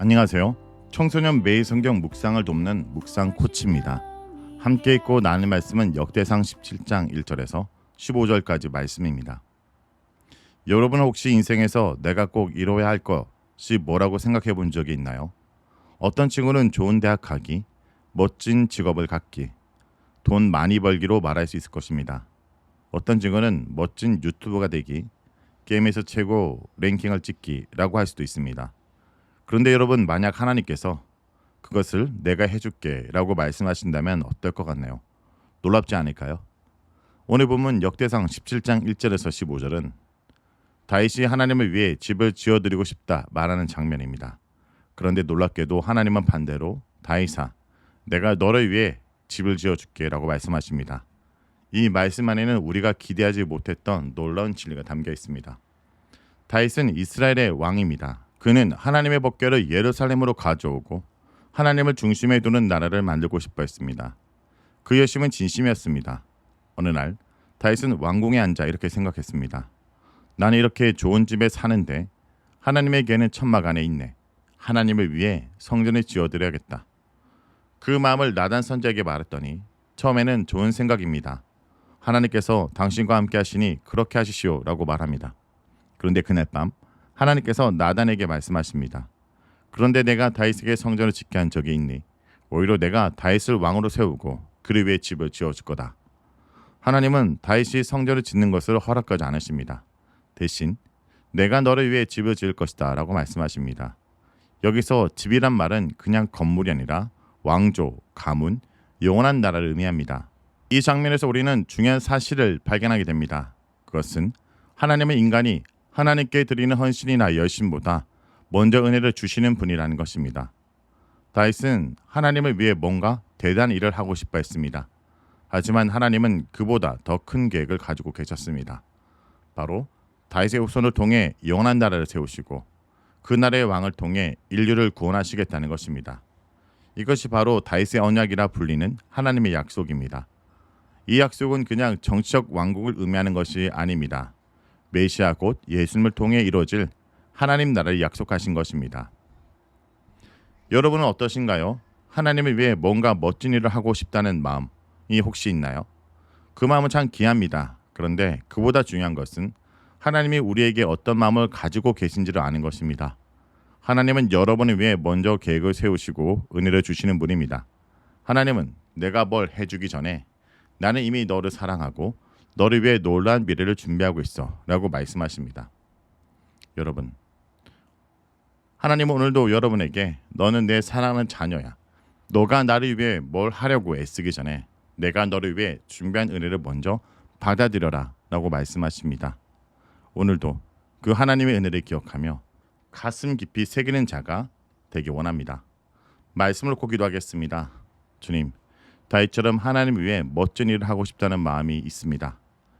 안녕하세요. 청소년 매일 성경 묵상을 돕는 묵상 코치입니다. 함께 읽고 나눌 말씀은 역대상 17장 1절에서 15절까지 말씀입니다. 여러분 혹시 인생에서 내가 꼭 이뤄야 할 것이 뭐라고 생각해 본 적이 있나요? 어떤 친구는 좋은 대학 가기, 멋진 직업을 갖기, 돈 많이 벌기로 말할 수 있을 것입니다. 어떤 친구는 멋진 유튜버가 되기, 게임에서 최고 랭킹을 찍기라고 할 수도 있습니다. 그런데 여러분, 만약 하나님께서 그것을 내가 해줄게 라고 말씀하신다면 어떨 것 같나요? 놀랍지 않을까요? 오늘 본문 역대상 17장 1절에서 15절은 다윗이 하나님을 위해 집을 지어드리고 싶다 말하는 장면입니다. 그런데 놀랍게도 하나님은 반대로 다윗아, 내가 너를 위해 집을 지어줄게 라고 말씀하십니다. 이 말씀 안에는 우리가 기대하지 못했던 놀라운 진리가 담겨 있습니다. 다윗은 이스라엘의 왕입니다. 그는 하나님의 법궤를 예루살렘으로 가져오고 하나님을 중심에 두는 나라를 만들고 싶어 했습니다. 그 열심은 진심이었습니다. 어느 날 다윗은 왕궁에 앉아 이렇게 생각했습니다. 나는 이렇게 좋은 집에 사는데 하나님의 궤는 천막 안에 있네. 하나님을 위해 성전을 지어드려야겠다. 그 마음을 나단 선지자에게 말했더니 처음에는 좋은 생각입니다. 하나님께서 당신과 함께 하시니 그렇게 하시시오 라고 말합니다. 그런데 그날 밤 하나님께서 나단에게 말씀하십니다. 그런데 내가 다윗에게 성전을 짓게 한 적이 있니? 오히려 내가 다윗을 왕으로 세우고 그를 위해 집을 지어줄 거다. 하나님은 다윗이 성전을 짓는 것을 허락하지 않으십니다. 대신 내가 너를 위해 집을 지을 것이다 라고 말씀하십니다. 여기서 집이란 말은 그냥 건물이 아니라 왕조, 가문, 영원한 나라를 의미합니다. 이 장면에서 우리는 중요한 사실을 발견하게 됩니다. 그것은 하나님은 인간이 하나님께 드리는 헌신이나 열심보다 먼저 은혜를 주시는 분이라는 것입니다. 다윗은 하나님을 위해 뭔가 대단한 일을 하고 싶어 했습니다. 하지만 하나님은 그보다 더 큰 계획을 가지고 계셨습니다. 바로 다윗의 후손을 통해 영원한 나라를 세우시고 그 나라의 왕을 통해 인류를 구원하시겠다는 것입니다. 이것이 바로 다윗의 언약이라 불리는 하나님의 약속입니다. 이 약속은 그냥 정치적 왕국을 의미하는 것이 아닙니다. 메시아 곧 예수님을 통해 이루어질 하나님 나라를 약속하신 것입니다. 여러분은 어떠신가요? 하나님을 위해 뭔가 멋진 일을 하고 싶다는 마음이 혹시 있나요? 그 마음은 참 귀합니다. 그런데 그보다 중요한 것은 하나님이 우리에게 어떤 마음을 가지고 계신지를 아는 것입니다. 하나님은 여러분을 위해 먼저 계획을 세우시고 은혜를 주시는 분입니다. 하나님은 내가 뭘 해주기 전에 나는 이미 너를 사랑하고 너를 위해 놀라운 미래를 준비하고 있어 라고 말씀하십니다. 여러분, 하나님은 오늘도 여러분에게 너는 내 사랑하는 자녀야. 너가 나를 위해 뭘 하려고 애쓰기 전에 내가 너를 위해 준비한 은혜를 먼저 받아들여라 라고 말씀하십니다. 오늘도 그 하나님의 은혜를 기억하며 가슴 깊이 새기는 자가 되기 원합니다. 말씀을 놓고 기도하겠습니다. 주님, 다윗처럼 하나님을 위해 멋진 일을 하고 싶다는 마음이 있습니다.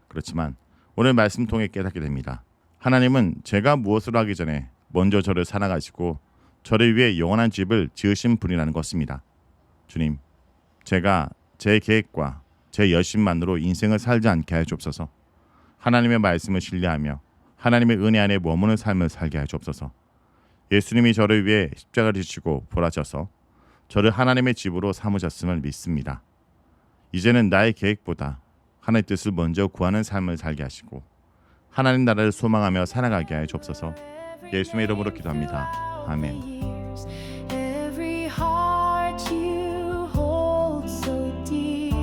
그렇지만 오늘 말씀 통해 깨닫게 됩니다. 하나님은 제가 무엇을 하기 전에 먼저 저를 사랑하시고 저를 위해 영원한 집을 지으신 분이라는 것입니다. 주님, 제가 제 계획과 제 열심만으로 인생을 살지 않게 하여 주옵소서. 하나님의 말씀을 신뢰하며 하나님의 은혜 안에 머무는 삶을 살게 하여 주옵소서. 예수님이 저를 위해 십자가를 지시고 부활하셔서 저를 하나님의 집으로 삼으셨음을 믿습니다. 이제는 나의 계획보다 하나님의 뜻을 먼저 구하는 삶을 살게 하시고 하나님 나라를 소망하며 살아가게 하여 주옵소서. 예수님의 이름으로 기도합니다. 아멘. Every heart you hold so dear.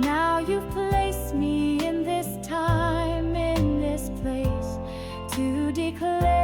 Now you've placed me in this time, in this place, to declare